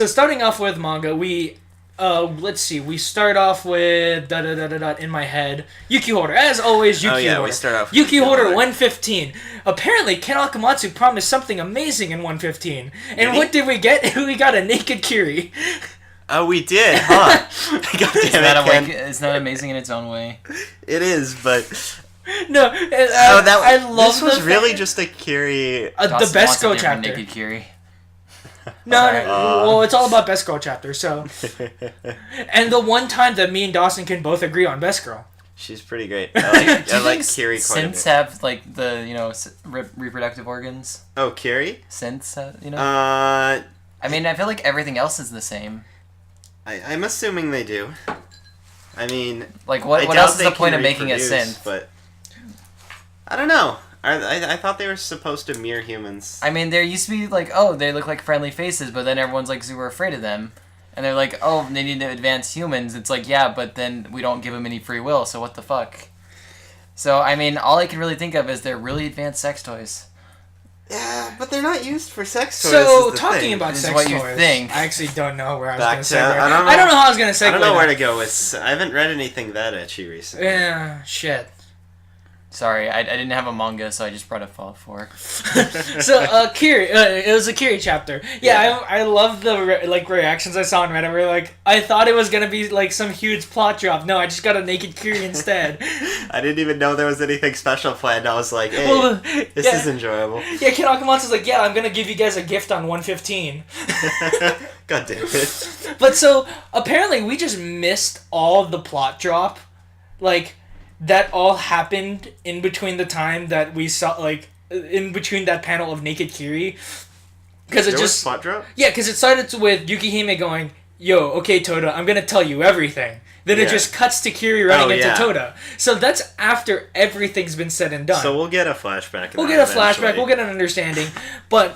So starting off with manga, we let's see. We start off with in my head. Yuki Hoarder, as always. Yuki Hoarder. We start off with Yuki Hoarder 115. Apparently, Ken Akamatsu promised something amazing in 115. And what did we get? We got a naked Kiri. Oh, we did, huh? God damn it, Ken. It's not amazing in its own way. It is, but No, I love this was really just a Kiri. The best girl chapter. Naked Kiri. No, well, it's all about best girl chapter. So, and the one time that me and Dawson can both agree on best girl. She's pretty great. I like Kiri quite a bit. Synths have like the reproductive organs. Oh, Kiri? Synths, I mean, I feel like everything else is the same. I'm assuming they do. I mean, like what else is the point of making a synth? But I don't know. I thought they were supposed to mirror humans. I mean, there used to be like, oh, they look like friendly faces, but then everyone's like super afraid of them. And they're like, oh, they need to advance humans. It's like, yeah, but then we don't give them any free will, so what the fuck? So, I mean, all I can really think of is they're really advanced sex toys. Yeah, but they're not used for sex toys. So, talking about sex what toys, you think. I actually don't know where I was going to say. I don't know how I was going to say. I don't know where to go. I haven't read anything that ecchi recently. Yeah, shit. Sorry, I didn't have a manga, so I just brought up Fallout 4. So, Kiri, it was a Kiri chapter. Yeah. I love the reactions I saw on Reddit where like, I thought it was going to be like some huge plot drop. No, I just got a naked Kiri instead. I didn't even know there was anything special planned. I was like, hey, this is enjoyable. Yeah, Ken Akamatsu's like, yeah, I'm going to give you guys a gift on 115. God damn it. But so, apparently we just missed all the plot drop. Like, that all happened in between the time that we saw, like, in between that panel of Naked Kiri. Because it was plot drop? Yeah, because it started with Yukihime going, yo, okay, Toda, I'm going to tell you everything. Then it just cuts to Kiri running into Toda. So that's after everything's been said and done. So we'll get a flashback. We'll get a flashback, we'll get an understanding. But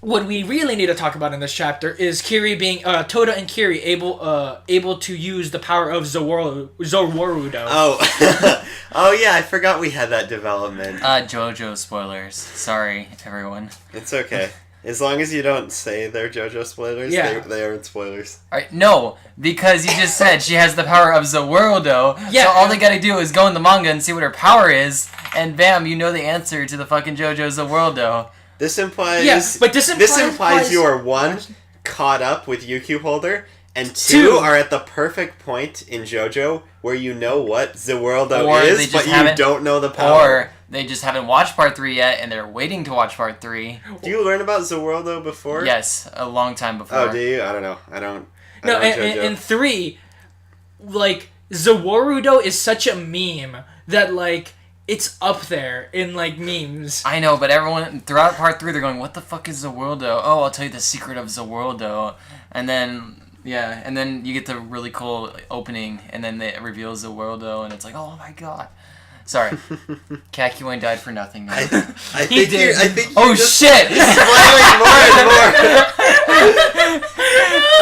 what we really need to talk about in this chapter is Kiri being Toda and Kiri able to use the power of Zowarudo. Oh yeah, I forgot we had that development. JoJo spoilers. Sorry, everyone. It's okay. As long as you don't say they're JoJo spoilers, they aren't spoilers. Alright, no, because you just said she has the power of Zowarudo, so all they gotta do is go in the manga and see what her power is, and bam, you know the answer to the fucking JoJo Zowarudo. This implies... Yes, but this implies you are, one, caught up with Yuki Holder, and two, are at the perfect point in JoJo where you know what Zowarudo is, but you don't know the power. Or they just haven't watched Part 3 yet, and they're waiting to watch Part 3. Do you learn about Zowarudo before? Yes, a long time before. Oh, do you? I don't know. I don't in 3, like, Zowarudo is such a meme that, like... It's up there in, like, memes. I know, but everyone, throughout Part 3, they're going, what the fuck is Zowarudo? Oh, I'll tell you the secret of Zowarudo. And then, and then you get the really cool opening, and then it reveals Zowarudo, and it's like, oh my god. Sorry. Kakyoin died for nothing, man. I think you're shit! Spoiling more and more.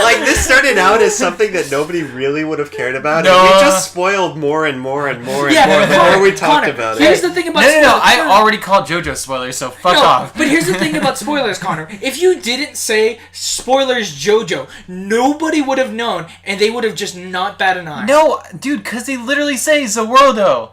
Like, this started out as something that nobody really would have cared about, and we just spoiled more and more and more and more the more we talked about it. Here's the thing about spoilers. No, I already called JoJo spoilers, so fuck off. But here's the thing about spoilers, Connor. If you didn't say spoilers JoJo, nobody would have known, and they would have just not bat an eye. No, dude, because they literally say Zowarudo.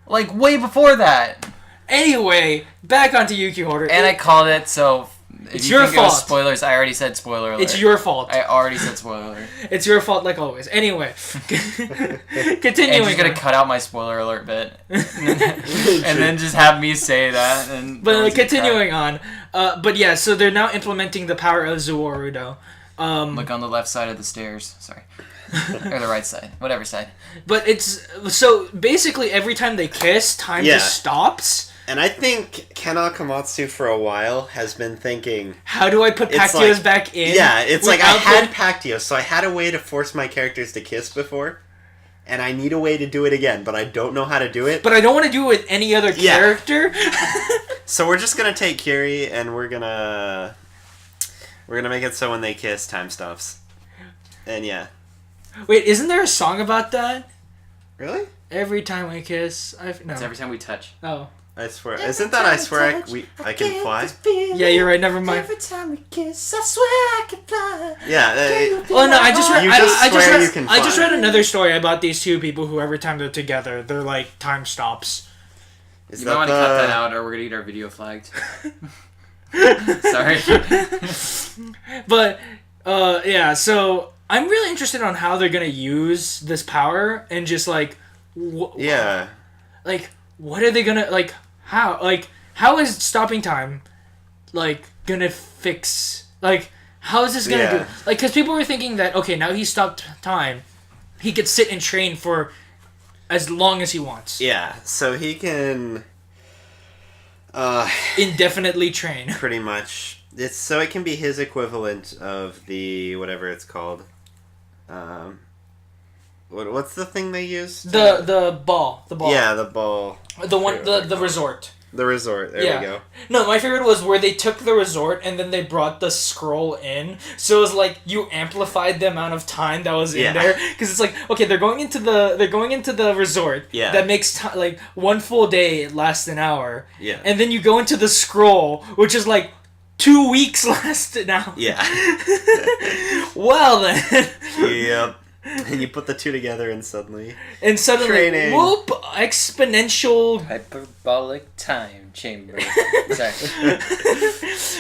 Like, way before that. Anyway, back onto Yuki Hoarder. And I called it, so... It's your fault. Spoilers, I already said spoiler alert. It's your fault. I already said spoiler alert. It's your fault, like always. Anyway, continuing. Andrew's gonna cut out my spoiler alert bit, and then just have me say that. But continuing on, but yeah, so they're now implementing the power of Zowarudo. Look on the left side of the stairs. Sorry. Or the right side, whatever side. But it's so basically every time they kiss, time just stops. And I think Ken Akamatsu for a while has been thinking, how do I put Pactios back in? Yeah, it's like I had Pactios, so I had a way to force my characters to kiss before, and I need a way to do it again, but I don't know how to do it. But I don't want to do it with any other character. So we're just gonna take Kiri, and we're gonna make it so when they kiss, time stops. And yeah. Wait, isn't there a song about that? Really? Every time I kiss, It's every time we touch. Oh. I swear. Isn't that I swear I can fly? Yeah, you're right. Never mind. Every time we kiss, I swear I can fly. Yeah. Oh no, I just read. I just read another story about these two people who every time they're together, they're like time stops. You might want to cut that out, or we're gonna get our video flagged. Sorry. But yeah. So I'm really interested on how they're gonna use this power and just like. Yeah. Like, what are they gonna like? How is stopping time, like, gonna fix? Like, how is this gonna do? Like, because people were thinking that okay, now he stopped time, he could sit and train for as long as he wants. Yeah, so he can indefinitely train. Pretty much, it can be his equivalent of the whatever it's called. What's the thing they use? The ball. Yeah, the ball. The one, the resort. The resort. There we go. No, my favorite was where they took the resort and then they brought the scroll in. So it was like you amplified the amount of time that was in there because it's like okay, they're going into the resort. Yeah. That makes like one full day lasts an hour. Yeah. And then you go into the scroll, which is like 2 weeks lasted now. Yeah. Well then. Yep. And you put the two together and suddenly training. Whoop, exponential hyperbolic time chamber. Sorry.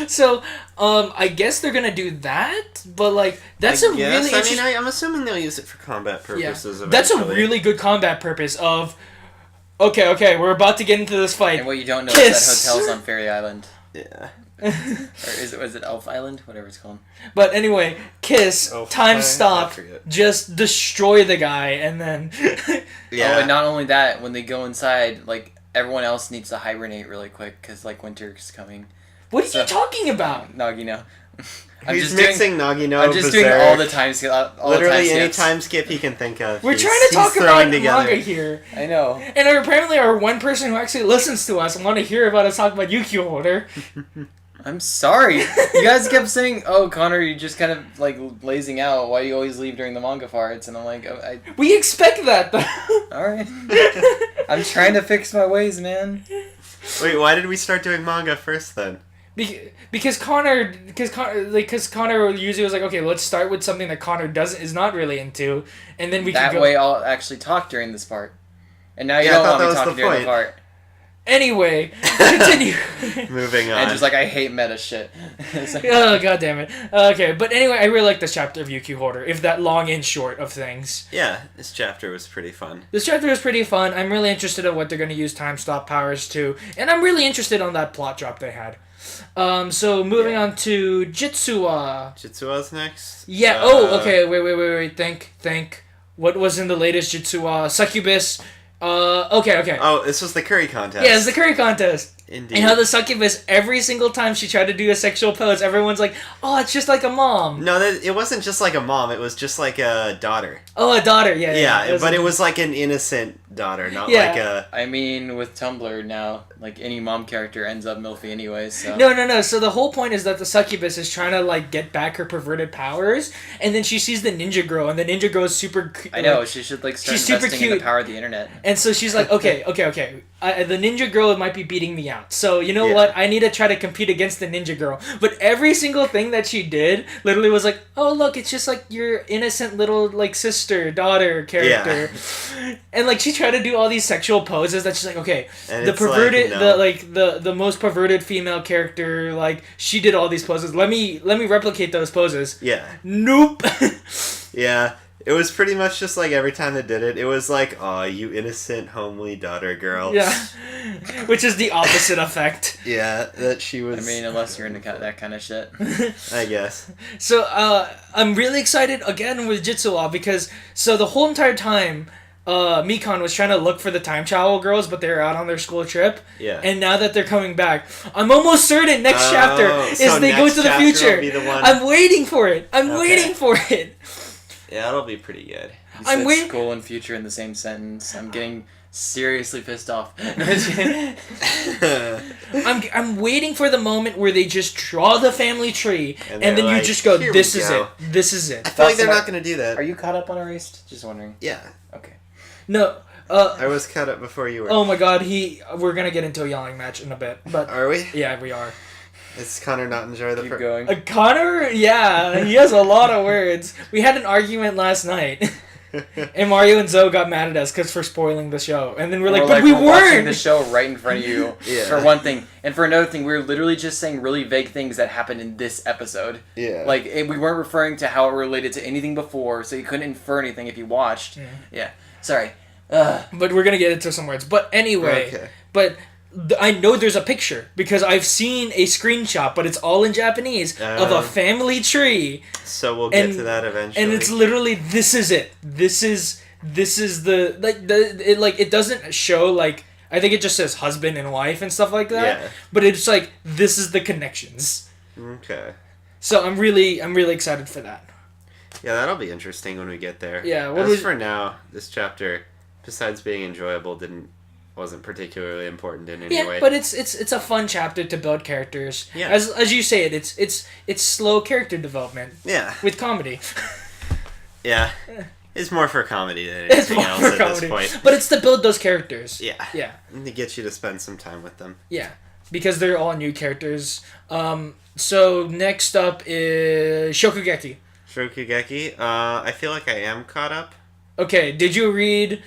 So, I guess they're gonna do that, but like that's I'm assuming they'll use it for combat purposes. Yeah. That's a really good combat purpose of. Okay, we're about to get into this fight. And what you don't know is that hotel's on Fairy Island. Yeah. Or was it Elf Island? Whatever it's called. But anyway, time stop, just destroy the guy, and then... Yeah. Oh, and not only that, when they go inside, like, everyone else needs to hibernate really quick, because, like, winter's coming. What are you talking about? Nagino. He's mixing Nagino. I'm just doing all the time skip. Literally any time skip he can think of. We're trying to talk about manga here. I know. And apparently our one person who actually listens to us want to hear about us talk about Yukio Holder. I'm sorry. You guys kept saying, "Oh, Connor, you're just kind of like lazing out. Why do you always leave during the manga parts?" And I'm like, "We expect that, though." All right. I'm trying to fix my ways, man. Wait, why did we start doing manga first then? Because Connor usually was like, okay, let's start with something that Connor is not really into, and then we can go. That way, I'll actually talk during this part. And now you don't want me talking during the part. Anyway, continue. Moving on. And just like, I hate meta shit. Oh, god damn it. Okay, but anyway, I really like this chapter of Yukio Holder, if that long and short of things. Yeah, this chapter was pretty fun. I'm really interested in what they're going to use time stop powers to, and I'm really interested on that plot drop they had. So moving on to Jitsu Wa. Jitsu Wa's next? Yeah, okay, wait, think. What was in the latest Jitsu Wa? Succubus. Okay. Oh, this was the curry contest. Yeah, it's the curry contest. Indeed. And how the succubus, every single time she tried to do a sexual pose, everyone's like, oh, it's just like a mom. No, it wasn't just like a mom, it was just like a daughter. Oh, a daughter, yeah. It was like an innocent daughter, not like a... I mean, with Tumblr now, like, any mom character ends up milfy anyway, so... No. So the whole point is that the succubus is trying to, like, get back her perverted powers, and then she sees the ninja girl, and the ninja girl is super... I know, she should, like, start investing in the power of the internet. And so she's like, okay. The ninja girl might be beating me out. So, you know what? I need to try to compete against the ninja girl. But every single thing that she did literally was like, oh, look, it's just like your innocent little, like, sister, daughter character. Yeah. And, like, she tried to do all these sexual poses that she's like, okay, and the perverted, the most perverted female character, like, she did all these poses. Let me replicate those poses. Yeah. Nope. Yeah. It was pretty much just like every time they did it, it was like, aw, you innocent, homely daughter girl. Yeah. Which is the opposite effect. Yeah, that she was... I mean, unless you're into that kind of shit. I guess. So, I'm really excited, again, with Jitsu Wa, because, so the whole entire time, Mikan was trying to look for the time travel girls, but they were out on their school trip. Yeah. And now that they're coming back, I'm almost certain next chapter is they go to the future. I'm waiting for it. Waiting for it. Yeah, it'll be pretty good. I'm waiting. School and future in the same sentence. I'm getting seriously pissed off. I'm waiting for the moment where they just draw the family tree, and then you just go, this is it. This is it. I feel like they're not going to do that. Are you caught up on Erased? Just wondering. Yeah. Okay. No. I was caught up before you were. Oh my god, we're gonna get into a yelling match in a bit, but are we? Yeah, we are. Is Connor not enjoy the? Keep going. Connor, yeah, he has a lot of words. We had an argument last night. And Mario and Zoe got mad at us for spoiling the show. And then we're like, but we weren't! Watching the show right in front of you, yeah. for one thing. And for another thing, we were literally just saying really vague things that happened in this episode. Yeah. Like, we weren't referring to how it related to anything before, so you couldn't infer anything if you watched. Yeah. Sorry. But we're gonna get into some words. But anyway, okay. But I know there's a picture because I've seen a screenshot, but it's all in Japanese of a family tree. So we'll get to that eventually. And it's literally, this is it. This is the it doesn't show like, I think it just says husband and wife and stuff like that. Yeah. But it's like, this is the connections. Okay. So I'm really excited for that. Yeah, that'll be interesting when we get there. Yeah. For now, this chapter, besides being enjoyable, wasn't particularly important in any way. Yeah, but it's a fun chapter to build characters. Yeah. As you say it's slow character development. Yeah. With comedy. Yeah. It's more for comedy than anything else at this point. But it's to build those characters. Yeah. Yeah. And to get you to spend some time with them. Yeah. Because they're all new characters. So next up is Shokugeki. Shokugeki. I feel like I am caught up. Okay, did you read...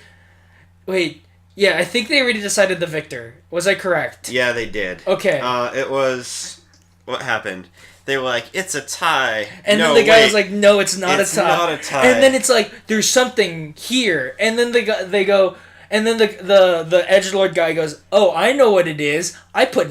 Wait... Yeah, I think they already decided the victor. Was I correct? Yeah, they did. Okay. It was... What happened? They were like, it's a tie. And then the guy was like, no, it's not a tie. It's not a tie. And then it's like, there's something here. And then they go... And then the edgelord guy goes, oh, I know what it is. I put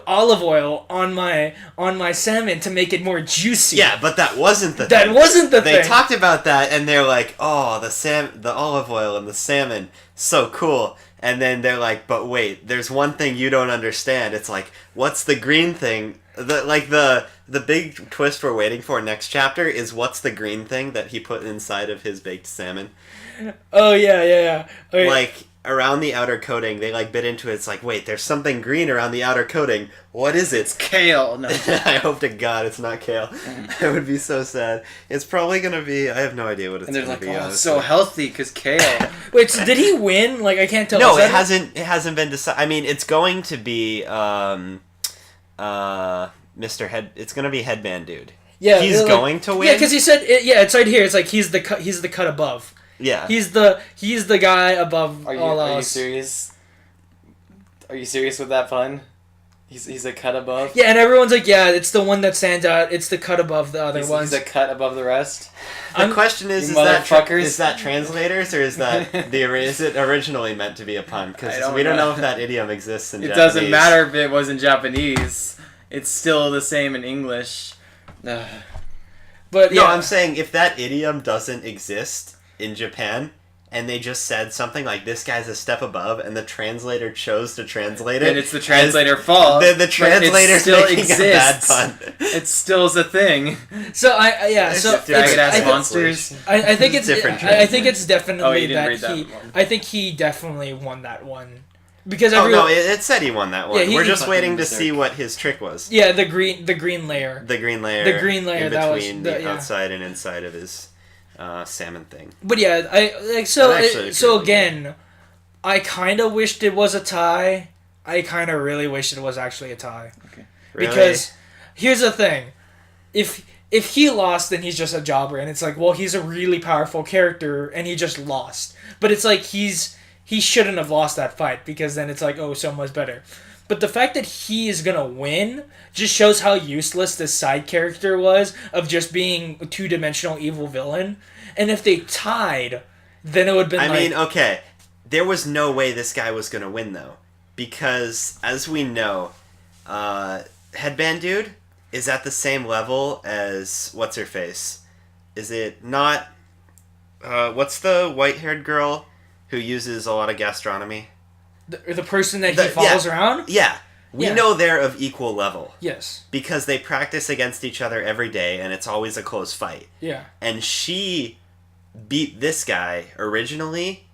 olive oil on my salmon to make it more juicy. Yeah, but that wasn't the thing. That wasn't the thing. They talked about that, and they're like, oh, the olive oil and the salmon, so cool. And then they're like, but wait, there's one thing you don't understand. It's like, what's the green thing? The big twist we're waiting for next chapter is what's the green thing that he put inside of his baked salmon. Oh, yeah. Okay. Like, around the outer coating, they, like, bit into it. It's like, wait, there's something green around the outer coating. What is it? It's kale. No. I hope to God it's not kale. It would be so sad. It's probably going to be... I have no idea what it's going to be. And they're like, oh, it's so healthy, because kale. Wait, so did he win? Like, I can't tell. No, it hasn't been decided. I mean, it's going to be, Mr. Head... It's going to be Headband Dude. Yeah. He's going to win? Yeah, because he said... it's right here. It's like, he's the cut above. Yeah. He's the guy above all else. Are you serious? Are you serious with that pun? He's a cut above? Yeah, and everyone's like, yeah, it's the one that stands out. It's the cut above the other ones. He's a cut above the rest? The question is that translators, or is that is it originally meant to be a pun? Because we don't know if that idiom exists in Japanese. It doesn't matter if it was in Japanese. It's still the same in English. But no, I'm saying if that idiom doesn't exist in Japan, and they just said something like, this guy's a step above, and the translator chose to translate it, and it's the translator's fault. Then the translator still making exists. a bad pun. It still is a thing. So Faggot-ass monsters. I think it's different. I think it's definitely Oh, you didn't read that one. I think he definitely won that one. Because it said he won that one. Yeah, we're just waiting to see what his trick was. Yeah, the green layer. The green layer. The green layer in that was between the outside and inside of his salmon thing. But yeah, again, I kind of wished it was a tie. I kind of really wished it was actually a tie. Okay. Really? Because here's the thing. If he lost, then he's just a jobber, and it's like, well, he's a really powerful character, and he just lost. But it's like he shouldn't have lost that fight, because then it's like, oh, someone's better. But the fact that he is gonna win just shows how useless this side character was of just being a two-dimensional evil villain. And if they tied, then it would have been okay, there was no way this guy was gonna win, though. Because, as we know, Headband Dude is at the same level as What's-Her-Face. Is it not... what's the white-haired girl who uses a lot of gastronomy? The person that he follows around? Yeah. We know they're of equal level. Yes. Because they practice against each other every day, and it's always a close fight. Yeah. And she beat this guy originally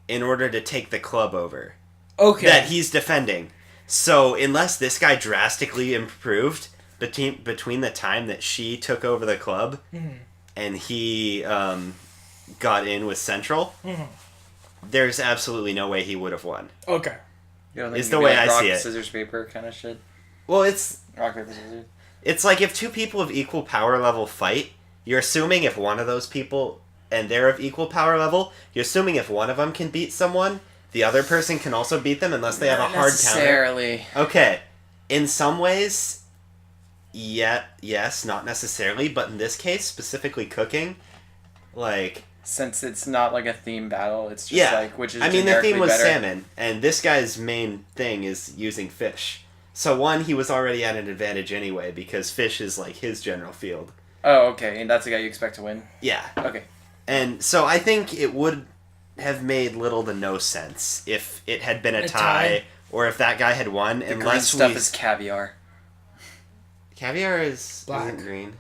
in order to take the club over. Okay. That he's defending. So unless this guy drastically improved between the time that she took over the club and he got in with Central, there's absolutely no way he would have won. Okay. You don't think It's it the could be way like I rock, see it. scissors, paper kind of shit? Well, it's Rock, paper, scissors? It's like if two people of equal power level fight, you're assuming if one of those people, and they're of equal power level, you're assuming if one of them can beat someone, the other person can also beat them unless they have a hard counter. necessarily. Okay. In some ways, yes, not necessarily, but in this case, specifically cooking, like... Since it's not like a theme battle, it's just like, which is I mean, the theme was better. salmon, and this guy's main thing is using fish. So one, he was already at an advantage anyway, because fish is like his general field. Oh, okay, and that's the guy you expect to win? Yeah. Okay. And so I think it would have made little to no sense if it had been a tie, or if that guy had won, The green unless stuff is caviar. Caviar is Black. isn't green.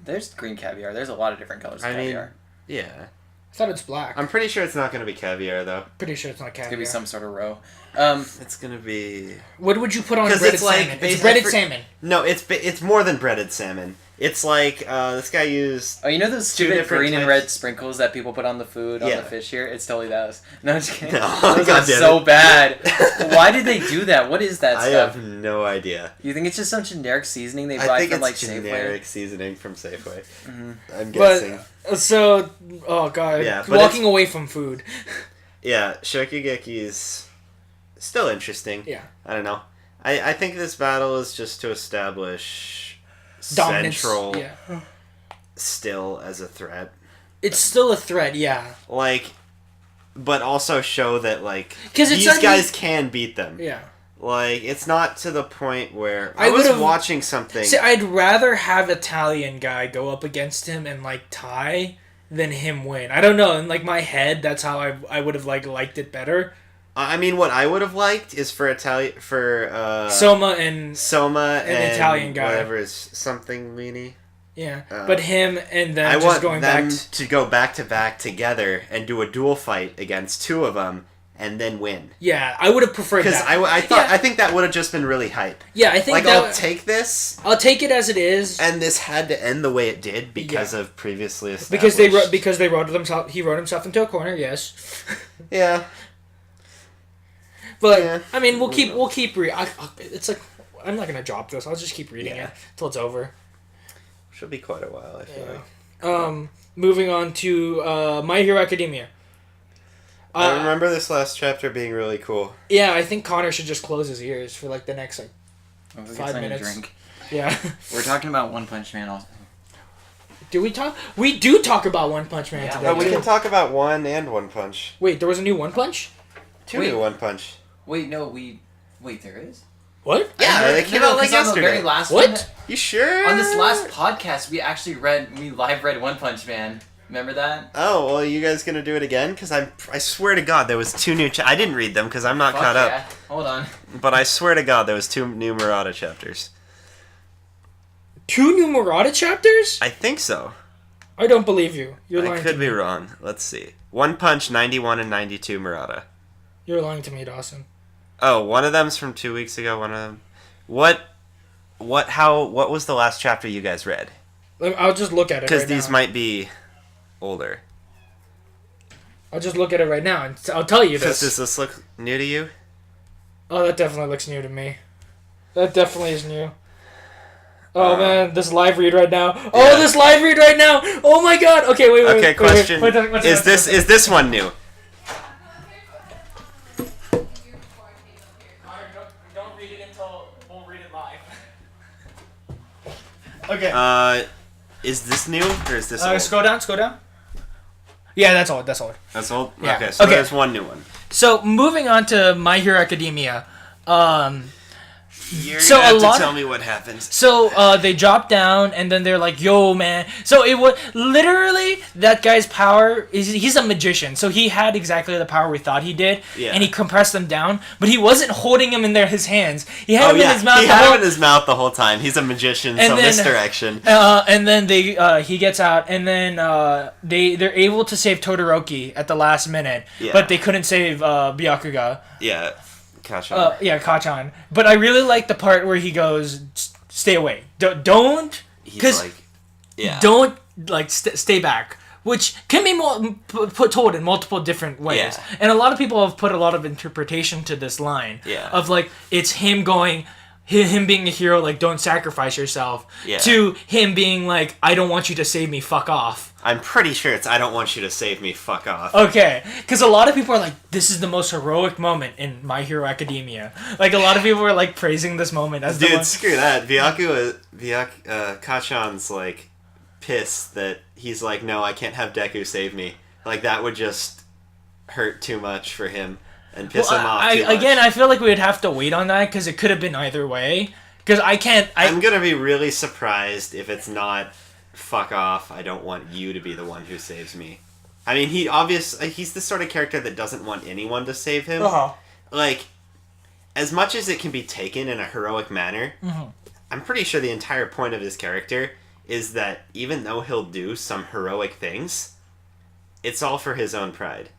There's green caviar. There's a lot of different colors of I mean, caviar. yeah. I thought it's black. I'm pretty sure it's not going to be caviar, though. pretty sure it's not It's caviar. gonna be some sort of roe. It's going to be... What would you put on 'Cause breaded it's like salmon? It's basically breaded for- salmon. No, it's more than breaded salmon. It's like, this guy used... Oh, you know those Two stupid different green and types. red sprinkles that people put on the food, on Yeah. the fish here? It's totally those. No, I'm just kidding. No, those God are damn so it. bad. Why did they do that? What is that I stuff? have no idea. You think it's just some generic seasoning they buy I think from it's like generic Safeway? seasoning from Safeway. Mhm. I'm guessing. So, oh god, Yeah, but walking away from food. Yeah, Shokugeki's still interesting. Yeah. I don't know. I think this battle is just to establish Dominance. Central Yeah. still as a threat. It's still a threat, yeah. Like, but also show that, like, 'Cause it's these not- guys can beat them. Yeah. Like, it's not to the point where... I I was would've- watching something... See, I'd rather have Italian guy go up against him and like tie than him win. I don't know. In like my head, that's how I would have like liked it better. I mean, what I would have liked is for Soma and Soma An and Italian guy. whatever is something weenie. yeah, but him and then I just want going them back. to go back to back together and do a duel fight against two of them and then win. Yeah, I would have preferred Because that. I thought Yeah. I think that would have just been really hype. Yeah, I think Like, that I'll take this, I'll take it as it is. and this had to end the way it did because of previously established. Because they wrote himself. He wrote himself into a corner. Yes. Yeah. But Yeah. I mean, we'll keep it's like I'm not gonna drop this. I'll just keep reading it till it's over. Should be quite a while, I feel like. Moving on to My Hero Academia. I remember this last chapter being really cool. Yeah, I think Connor should just close his ears for like the next like Oh, we get 5 something to minutes. drink. yeah. We're talking about One Punch Man also. Do we talk? We do talk about One Punch Man Yeah, today. No, we too. can talk about One and One Punch. Wait, there was a new One Punch? Two Wait. new One Punch. Wait, no, wait, there is? What? Yeah, they came out like 'cause on the yesterday. very last What? one- You sure? on this last podcast, we actually live read One Punch Man. Remember that? Oh, well, you guys gonna do it again? Because I swear to God, there was two new... I didn't read them because I'm not Fuck caught yeah. up. Hold on. But I swear to God, there was two new Murata chapters. 2 new Murata chapters? I think so. I don't believe you. You're I lying could to be me. wrong. Let's see. One Punch, 91 and 92 Murata. You're lying to me, Dawson. Oh, one of them's from 2 weeks ago, one of them... What was the last chapter you guys read? I'll just look at it Because right these now. might be older. I'll just look at it right now and I'll tell you Because this. does this look new to you? Oh, that definitely looks new to me. That definitely is new. Oh man, this live read right now. Oh, Yeah. this live read right now. Oh my god. Okay, wait. Okay, question. Wait, Is this one new? Don't read it until we'll read it live. Okay. Is this new or is this old? Scroll down. Yeah, that's all. That's all. That's old? Yeah. Okay, so Okay. there's one new one. So moving on to My Hero Academia. You're So gonna have a lot to tell of- me what happens. So they drop down and then they're like, "Yo, man!" So it was literally that guy's power. He's a magician, so he had exactly the power we thought he did, Yeah. and he compressed them down. But he wasn't holding them in his hands. He had Oh them in yeah, his mouth. he the had whole- him in his mouth the whole time. He's a magician, And so then- misdirection. and then he gets out, and then they're able to save Todoroki at the last minute, Yeah. but they couldn't save Byakuga. Yeah, Kasha. Kachan. But I really like the part where he goes, "Stay away, don't, He's because like, yeah. don't like stay back." which can be put told in multiple different ways. Yeah. And a lot of people have put a lot of interpretation to this line. Yeah. Of like, it's him going, him being a hero, like, don't sacrifice yourself. Yeah. To him being like, I don't want you to save me, fuck off. I'm pretty sure it's I don't want you to save me, fuck off. Okay, because a lot of people are like, this is the most heroic moment in My Hero Academia. Like, a lot of people are like praising this moment as the Dude, one. screw that. Kachan's like pissed that he's like, no, I can't have Deku save me. Like, that would just hurt too much for him and piss him off too much. Again, I feel like we would have to wait on that because it could have been either way. Because I'm gonna be really surprised if it's not fuck off, I don't want you to be the one who saves me. I mean, he's the sort of character that doesn't want anyone to save him. Uh-huh. Like, as much as it can be taken in a heroic manner, I'm pretty sure the entire point of his character is that even though he'll do some heroic things, it's all for his own pride.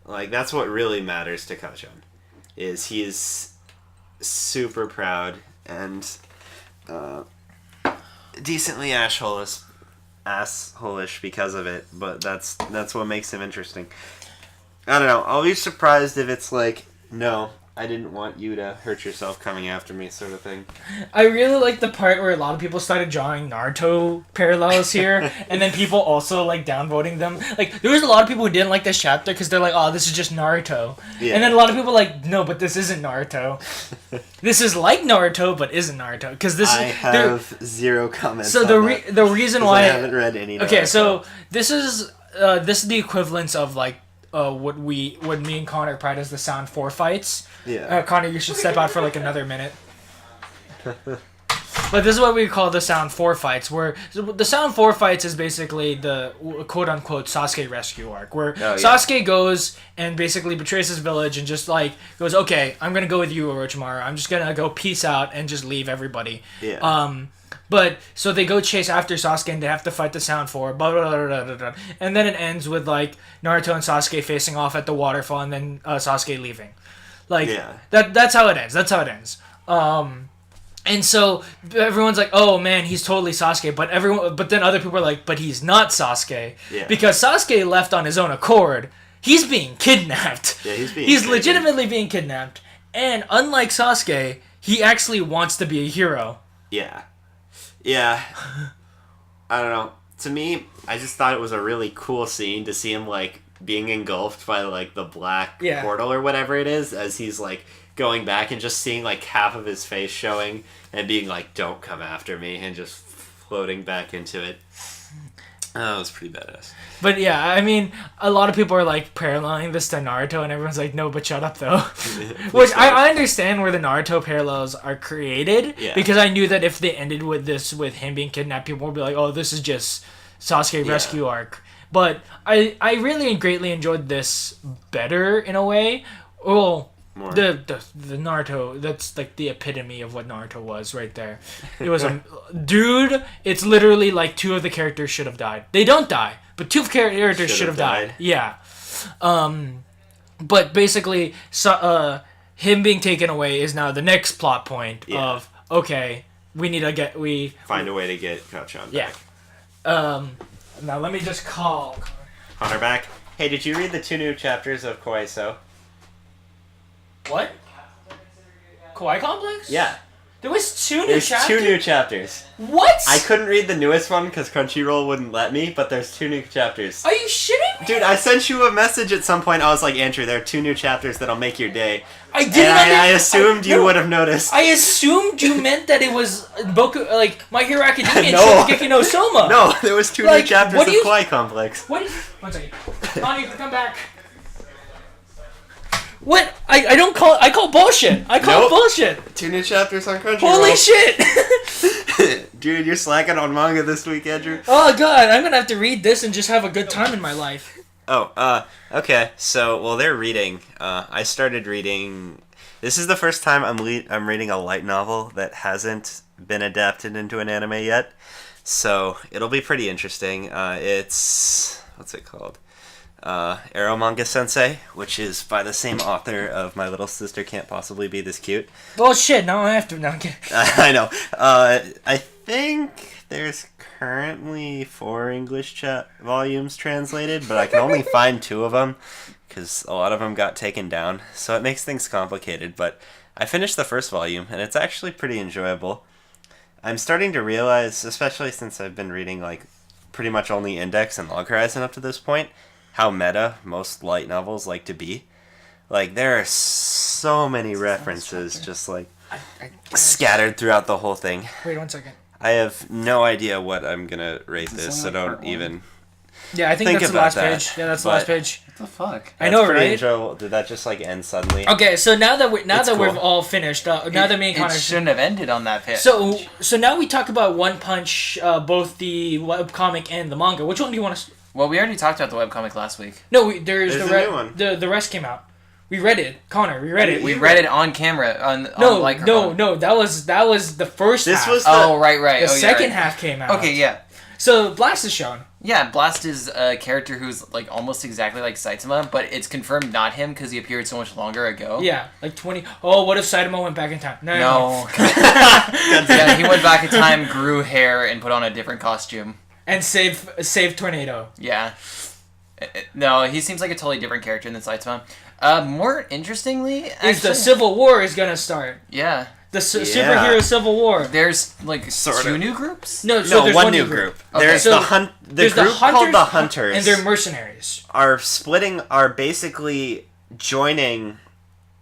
Like, that's what really matters to Kachan, is he's super proud and decently asshole-ish because of it, but that's what makes him interesting. I don't know. I'll be surprised if it's like, no, I didn't want you to hurt yourself coming after me, sort of thing. I really like the part where a lot of people started drawing Naruto parallels here, and then people also like downvoting them. Like, there was a lot of people who didn't like this chapter because they're like, oh, this is just Naruto. Yeah. And then a lot of people were like, no, but this isn't Naruto. This is like Naruto, but isn't Naruto. Because this I have zero comments. So the reason why I haven't read any. Okay, so this is the equivalence of like what me and Connor pride as the Sound 4 fights. Yeah. Connor, you should step out for like another minute. But this is what we call the Sound 4 fights, where the Sound 4 fights is basically the quote-unquote Sasuke rescue arc, where Sasuke goes and basically betrays his village and just like goes, okay, I'm going to go with you, Orochimaru. I'm just going to go peace out and just leave everybody. Yeah. But, so they go chase after Sasuke and they have to fight the Sound 4, blah, blah, blah, blah, blah, blah. And then it ends with, like, Naruto and Sasuke facing off at the waterfall and then Sasuke leaving. Like, that's how it ends. That's how it ends. And so everyone's like, oh man, he's totally Sasuke. But then other people are like, but he's not Sasuke. Yeah. Because Sasuke left on his own accord. He's being kidnapped. Yeah, he's legitimately being kidnapped. And unlike Sasuke, he actually wants to be a hero. Yeah. Yeah. I don't know. To me, I just thought it was a really cool scene to see him, like, being engulfed by, like, the black portal or whatever it is, as he's, like, going back and just seeing, like, half of his face showing and being like, don't come after me, and just floating back into it. Oh, it was pretty badass. But yeah, I mean, a lot of people are like paralleling this to Naruto, and everyone's like, no, but shut up though. Which I understand where the Naruto parallels are created, because I knew that if they ended with this, with him being kidnapped, people would be like, oh, this is just Sasuke rescue arc. But I really greatly enjoyed this better in a way. Well, more. The Naruto, that's like the epitome of what Naruto was right there. It was dude, it's literally like two of the characters should have died. They don't die, but two characters should have died. Yeah. But basically, him being taken away is now the next plot point of, okay, we need to find a way to get Kachan back. Yeah. Now let me just call Connor back. Hey, did you read the 2 new chapters of Koiso? What? Kawaii Complex? Yeah. There was two new There's chapters? 2 new chapters. What? I couldn't read the newest one because Crunchyroll wouldn't let me, but there's 2 new chapters. Are you shitting me? Dude, I sent you a message at some point. I was like, Andrew, there are 2 new chapters that'll make your day. I didn't. I assumed you would have noticed. I assumed you meant that it was Boku, like My Hero Academia No. and Shokugeki no Soma. No, there was 2 new chapters of you... Kawaii Complex. What? One second. Connie, come back. What? I don't call. I call bullshit. I call bullshit. 2 new chapters on Crunchyroll. Holy shit! Dude, you're slacking on manga this week, Andrew. Oh god, I'm gonna have to read this and just have a good time in my life. Oh, okay. So, well, they're reading. I started reading. This is the first time I'm reading a light novel that hasn't been adapted into an anime yet. So it'll be pretty interesting. It's what's it called? Arrow Manga Sensei, which is by the same author of My Little Sister Can't Possibly Be This Cute. Well, shit. Now I have to. Now I know. I think there's currently 4 English volumes translated, but I can only find 2 of them because a lot of them got taken down. So it makes things complicated, but I finished the first volume, and it's actually pretty enjoyable. I'm starting to realize, especially since I've been reading like pretty much only Index and Log Horizon up to this point, how meta most light novels like to be. Like, there are so many references just like scattered throughout the whole thing. Wait 1 second. I have no idea what I'm gonna rate this, so don't even Yeah, I think that's the about last that, page. Yeah, that's the last page. What the fuck? I know, pretty right? enjoyable. Did that just like end suddenly? Okay, so now that we've cool. all finished, now that me and It Connor shouldn't have ended on that page. So now we talk about One Punch, both the webcomic and the manga. Which one do you want to? Well, we already talked about the webcomic last week. No, there's There's the a new one. The rest came out. We read it, Connor. We read it. We read it on camera. No, like no. That was the first. This half. was the Oh, right. the Oh, yeah, second right. half came out. Okay, yeah. So Blast is shown. Yeah, Blast is a character who's like almost exactly like Saitama, but it's confirmed not him because he appeared so much longer ago. Yeah, like 20. Oh, what if Saitama went back in time? No. Yeah, he went back in time, grew hair, and put on a different costume. And save Tornado. Yeah. No, he seems like a totally different character than Saitama. More interestingly, Is the actually- Civil War is gonna start. Yeah. The superhero Civil War. There's like Sort two of. new groups? No, so no, there's one new group. Okay. There's So the there's group called the Hunters, and they're mercenaries. are basically joining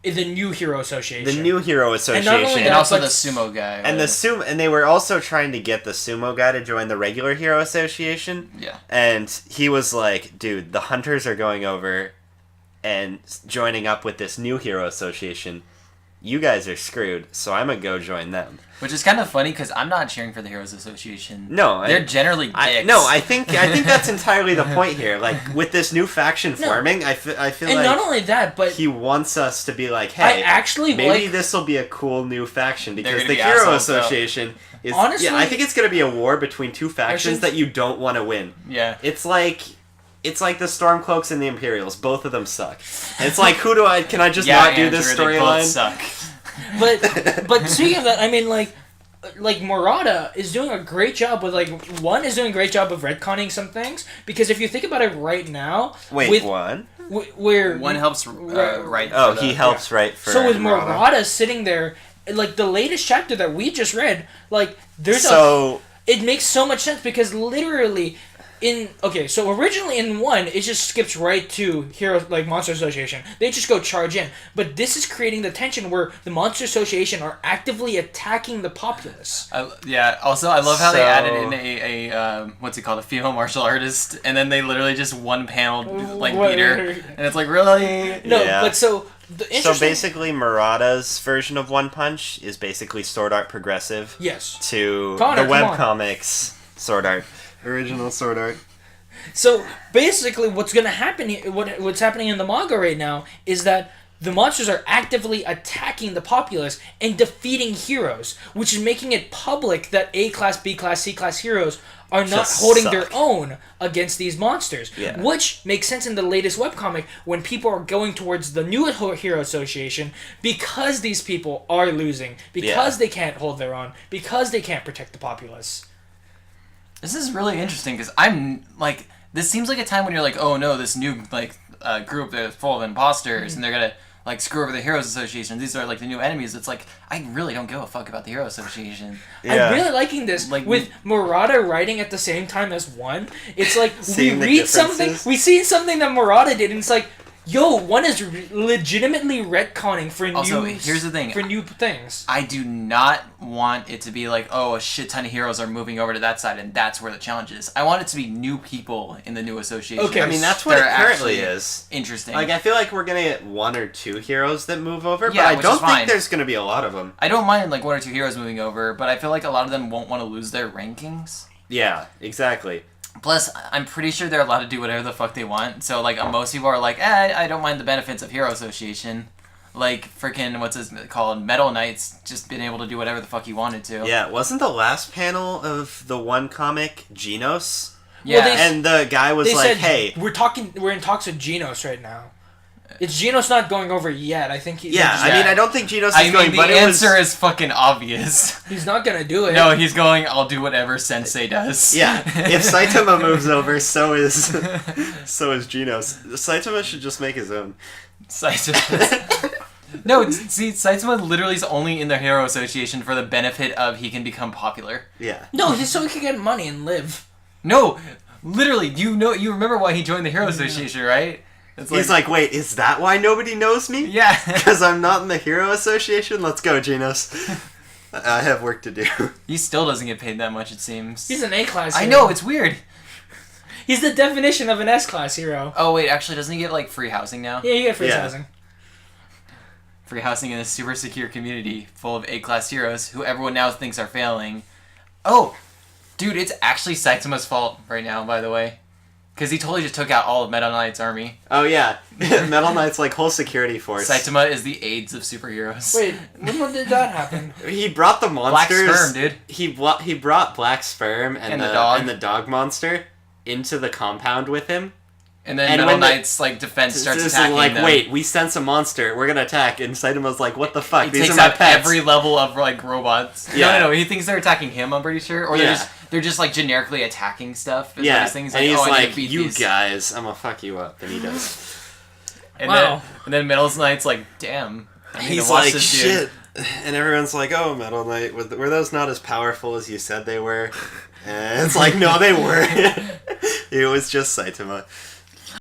In the New Hero Association. the New Hero not only Association. And Yeah, also but- the sumo guy. And and they were also trying to get the sumo guy to join the regular Hero Association. Yeah. And he was like, dude, the Hunters are going over and joining up with this new Hero Association. You guys are screwed, so I'm gonna go join them. Which is kind of funny because I'm not cheering for the Heroes Association. No, They're generally dicks. I think that's entirely the point here. Like, with this new faction forming, I feel and like not only that, but he wants us to be like, hey, I actually maybe like. this will be a cool new faction because gonna the be Hero assholes, though. Association is. Honestly- yeah, I think it's gonna be a war between two factions Actually- that you don't want to win. Yeah. It's like the Stormcloaks and the Imperials. Both of them suck. And it's like, can I just Yeah, not do Andrew, this they both storyline? suck. But speaking of that, I mean like Murata is doing a great job with one is doing a great job of retconning some things because if you think about it right now, Wait, with one? where One helps write. Oh, for he the- helps write for. so with Murata. Murata sitting there, like the latest chapter that we just read, like there's So it makes so much sense because literally so originally in 1 it just skips right to Hero Monster Association. They just go charge in. But this is creating the tension where the Monster Association are actively attacking the populace. Yeah. Also, I love how they So- added in a what's it called, a female martial artist, and then they literally just one panel beat her, and it's like really. No, Yeah. but so the So interesting basically, Murata's version of One Punch is basically Sword Art Progressive yes. to Connor, the come on. webcomics Sword Art. Original Sword Art. So basically, what's gonna happen here? What's happening in the manga right now is that the monsters are actively attacking the populace and defeating heroes, which is making it public that A class, B class, C class heroes are not Just holding suck. their own against these monsters. Yeah. Which makes sense in the latest webcomic when people are going towards the new Hero Association because these people are losing, because they can't hold their own, because they can't protect the populace. This is really interesting because I'm like, this seems like a time when you're like, oh no, this new group that's full of imposters and they're gonna screw over the Heroes Association. These are like the new enemies. It's like I really don't give a fuck about the Hero Association. Yeah. I'm really liking this. With Murata writing at the same time as 1, it's like Seeing the we read something, differences. we see something that Murata did, and it's like, yo, 1 is legitimately retconning for Also, new. here's the thing. For new things. I do not want it to be like, oh, a shit ton of heroes are moving over to that side, and that's where the challenge is. I want it to be new people in the new association. Okay. I mean, that's what it They're currently actually is. Interesting. Like, I feel like we're gonna get 1 or 2 heroes that move over, Yeah, but I which don't is fine. think there's gonna be a lot of them. I don't mind 1 or 2 heroes moving over, but I feel like a lot of them won't want to lose their rankings. Yeah, exactly. Plus, I'm pretty sure they're allowed to do whatever the fuck they want. So, most people are like, I don't mind the benefits of Hero Association. Like, freaking, what's his called? Metal Knight's just been able to do whatever the fuck he wanted to. Yeah, wasn't the last panel of the one comic Genos? Yeah. Well, And the guy was They like, said, hey, we're in talks with Genos right now. It's Genos not going over yet. I think he. Yeah, I mean, I don't think Genos is I mean, going, the but answer is fucking obvious. He's not gonna do it. No, he's going, I'll do whatever Sensei does. Yeah, if Saitama moves over, so is Genos. Saitama should just make his own. Saitama. No, see, Saitama literally is only in the Hero Association for the benefit of he can become popular. Yeah. No, just so he can get money and live. No, literally, you remember why he joined the Hero Association, right? It's He's like, wait, is that why nobody knows me? yeah. Because I'm not in the Hero Association? Let's go, Genos. I have work to do. He still doesn't get paid that much, it seems. He's an A-class I hero. know, it's weird. He's the definition of an S-class hero. Oh, wait, actually, doesn't he get, like, free housing now? Yeah, you get free Yeah. housing. Free housing in a super secure community full of A-class heroes who everyone now thinks are failing. Oh, dude, it's actually Saitama's fault right now, by the way. Because he totally just took out all of Meta Knight's army. Oh, yeah. Metal Knight's, like, whole security force. Saitama is the AIDS of superheroes. Wait, when did that happen? He brought the Black monsters. Sperm, dude. He brought Black Sperm And the dog. and the dog monster into the compound with him. And then And Metal when the- Knight's, like, defense starts This is attacking like, them. wait, we sense a monster. We're gonna attack. And Saitama's like, what the fuck? He These takes are my out pets. every level of, like, robots. Yeah. No, he thinks they're attacking him, I'm pretty sure. Or Yeah. they're just like, generically attacking stuff. Is Yeah, what his thing's and like, he's oh, I need like, to beat you these. guys, I'm gonna fuck you up. And he does. And Wow. then Metal Knight's like, damn. I need He's to watch like, this shit. And everyone's like, oh, Metal Knight, were those not as powerful as you said they were? And it's like, no, they were. It was just Saitama.